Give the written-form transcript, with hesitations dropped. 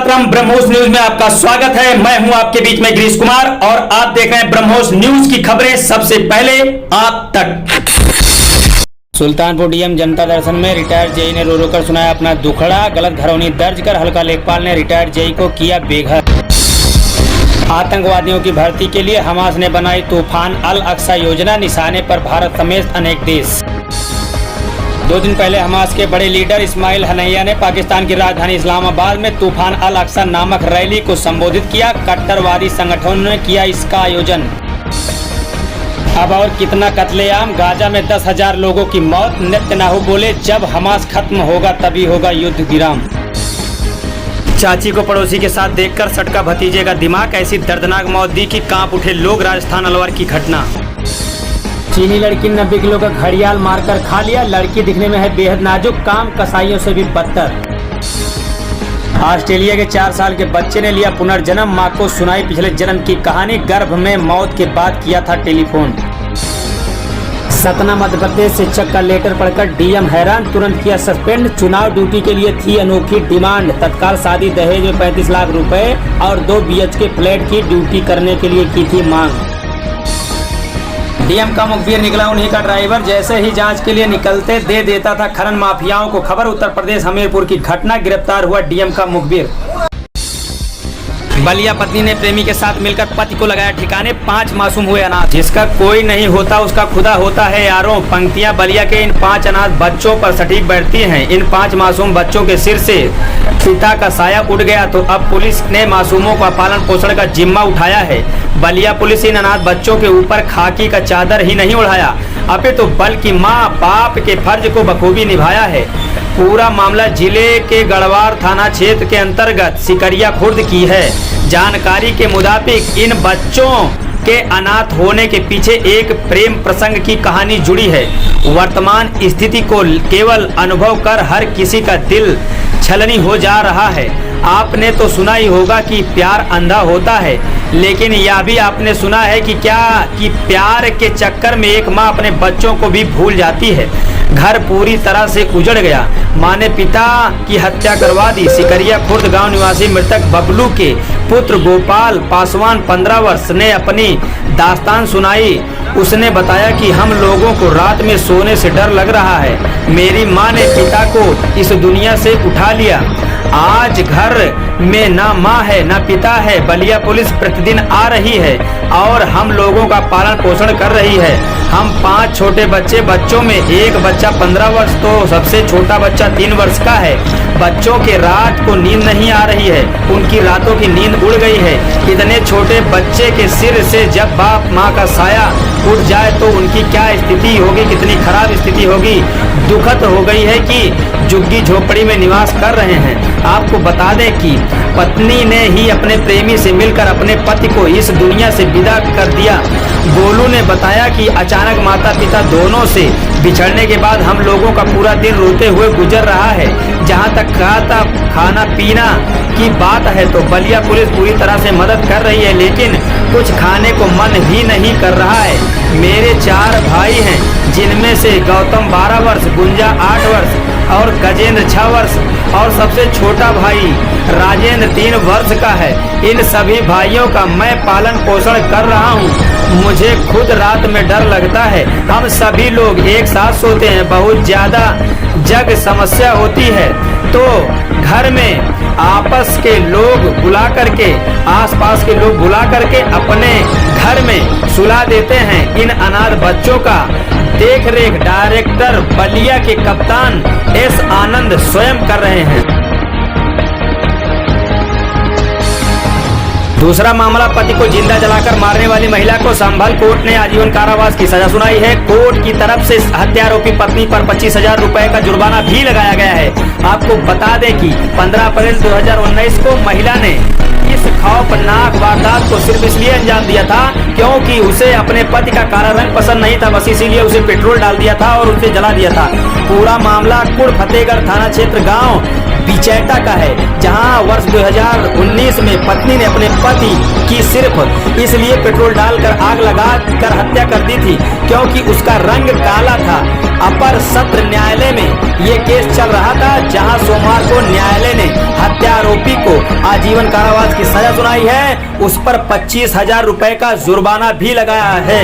मातरम। BrahMos news में आपका स्वागत है। मैं हूं आपके बीच में गिरीश कुमार और आप देख रहे हैं ब्रह्मोस न्यूज की खबरें सबसे पहले आप तक। सुल्तानपुर डीएम जनता दर्शन में रिटायर्ड जेई ने रो रो कर सुनाया अपना दुखड़ा। गलत घरौनी दर्ज कर हल्का लेखपाल ने रिटायर्ड जेई को किया बेघर। आतंकवादियों की भर्ती के लिए हमास ने बनाई तूफान अल अक्सा योजना, निशाने पर भारत समेत अनेक देश। 2 दिन पहले हमास के बड़े लीडर इस्माइल हनैया ने पाकिस्तान की राजधानी इस्लामाबाद में तूफान अल अक्सा नामक रैली को संबोधित किया। कट्टरवादी संगठनों ने किया इसका आयोजन। अब और कितना कत्लेआम, गाजा में 10,000 लोगों की मौत। नेतन्याहू बोले जब हमास खत्म होगा तभी होगा युद्ध विराम। चाची को पड़ोसी के साथ देखकर सटका भतीजे का दिमाग, ऐसी दर्दनाक मौत दी कि कांप उठे लोग। राजस्थान अलवर की घटना। चीनी लड़की 90 किलो का घड़ियाल मारकर खा लिया। लड़की दिखने में है बेहद नाजुक, काम कसाईयों से भी बदतर। ऑस्ट्रेलिया के 4 साल के बच्चे ने लिया पुनर्जन्म, मां को सुनाई पिछले जन्म की कहानी। गर्भ में मौत के बाद किया था टेलीफोन। सतना मध्य प्रदेश से चक्का लेटर पढ़कर डीएम हैरान, तुरंत किया सस्पेंड। चुनाव ड्यूटी के लिए थी अनोखी डिमांड, तत्काल शादी दहेज में 35 लाख रुपए और 2 BHK फ्लैट की ड्यूटी करने के लिए की थी मांग। डीएम का मुखबिर निकला उन्हीं का ड्राइवर, जैसे ही जांच के लिए निकलते दे देता था खनन माफियाओं को खबर। उत्तर प्रदेश हमीरपुर की घटना, गिरफ्तार हुआ डीएम का मुखबिर। बलिया पत्नी ने प्रेमी के साथ मिलकर पति को लगाया ठिकाने, 5 मासूम हुए अनाथ। जिसका कोई नहीं होता उसका खुदा होता है यारों। पंक्तियां बलिया के इन 5 अनाथ बच्चों पर सटीक बैठती हैं। इन 5 मासूम बच्चों के सिर से पिता का साया उड़ गया तो अब पुलिस ने मासूमों का पालन पोषण का जिम्मा उठाया है। बलिया पुलिस इन अनाथ बच्चों के ऊपर खाकी का चादर ही नहीं उड़ाया, अपितु बल्कि माँ बाप के फर्ज को बखूबी निभाया है। पूरा मामला जिले के गढ़वार थाना क्षेत्र के अंतर्गत सिकरिया खुर्द की है। जानकारी के मुताबिक इन बच्चों के अनाथ होने के पीछे एक प्रेम प्रसंग की कहानी जुड़ी है। वर्तमान स्थिति को केवल अनुभव कर हर किसी का दिल छलनी हो जा रहा है। आपने तो सुना ही होगा कि प्यार अंधा होता है, लेकिन यह भी आपने सुना है कि प्यार के चक्कर में एक माँ अपने बच्चों को भी भूल जाती है। घर पूरी तरह से उजड़ गया, माँ ने पिता की हत्या करवा दी। सिकरिया खुर्द गांव निवासी मृतक बबलू के पुत्र गोपाल पासवान 15 वर्ष ने अपनी दास्तान सुनाई। उसने बताया कि हम लोगों को रात में सोने से डर लग रहा है। मेरी माँ ने पिता को इस दुनिया से उठा लिया। आज घर में ना माँ है ना पिता है। बलिया पुलिस प्रतिदिन आ रही है और हम लोगों का पालन पोषण कर रही है। हम 5 छोटे बच्चों में एक बच्चा 15 वर्ष तो सबसे छोटा बच्चा 3 वर्ष का है। बच्चों के रात को नींद नहीं आ रही है, उनकी रातों की नींद उड़ गई है। इतने छोटे बच्चे के सिर से जब बाप माँ का साया उठ जाए तो उनकी क्या स्थिति होगी, कितनी खराब स्थिति होगी। दुखद हो गई है कि झुग्गी झोपड़ी में निवास कर रहे हैं। आपको बता दें कि पत्नी ने ही अपने प्रेमी से मिलकर अपने पति को इस दुनिया से विदा कर दिया। गोलू ने बताया कि अचानक माता पिता दोनों से बिछड़ने के बाद हम लोगों का पूरा दिन रोते हुए गुजर रहा है। जहां तक खाना पीना की बात है तो बलिया पुलिस पूरी तरह से मदद कर रही है, लेकिन कुछ खाने को मन ही नहीं कर रहा है। मेरे 4 भाई हैं, जिनमें से गौतम 12 वर्ष, गुंजा 8 वर्ष और गजेंद्र 6 वर्ष और सबसे छोटा भाई राजेंद्र 3 वर्ष का है। इन सभी भाइयों का मैं पालन पोषण कर रहा हूँ। मुझे खुद रात में डर लगता है। हम सभी लोग एक साथ सोते हैं। बहुत ज्यादा जग समस्या होती है तो घर में आपस के लोग बुला करके, आसपास के लोग बुला करके अपने घर में सुला देते हैं। इन अनाथ बच्चों का देख रेख डायरेक्टर बलिया के कप्तान एस आनंद स्वयं कर रहे हैं। दूसरा मामला, पति को जिंदा जलाकर मारने वाली महिला को संभल कोर्ट ने आजीवन कारावास की सजा सुनाई है। कोर्ट की तरफ से हत्यारोपी पत्नी पर 25,000 रुपए का जुर्माना भी लगाया गया है। आपको बता दें कि 15 अप्रैल 2019 को महिला ने इस खौफनाक वारदात को सिर्फ इसलिए अंजाम दिया था क्योंकि उसे अपने पति का काला रंग पसंद नहीं था, बस इसीलिए उसे पेट्रोल डाल दिया था और उसे जला दिया था। पूरा मामला कुड़ फतेहगढ़ थाना क्षेत्र गांव पिचैटा का है, जहां वर्ष 2019 में पत्नी ने अपने पति की सिर्फ इसलिए पेट्रोल डालकर आग लगा कर हत्या कर दी थी क्योंकि उसका रंग काला था। अपर सत्र न्यायालय में ये केस चल रहा था, जहां सोमवार को न्यायालय ने हत्या आरोपी को आजीवन कारावास की सजा सुनाई है। उस पर 25,000 रुपए का जुर्माना भी लगाया है।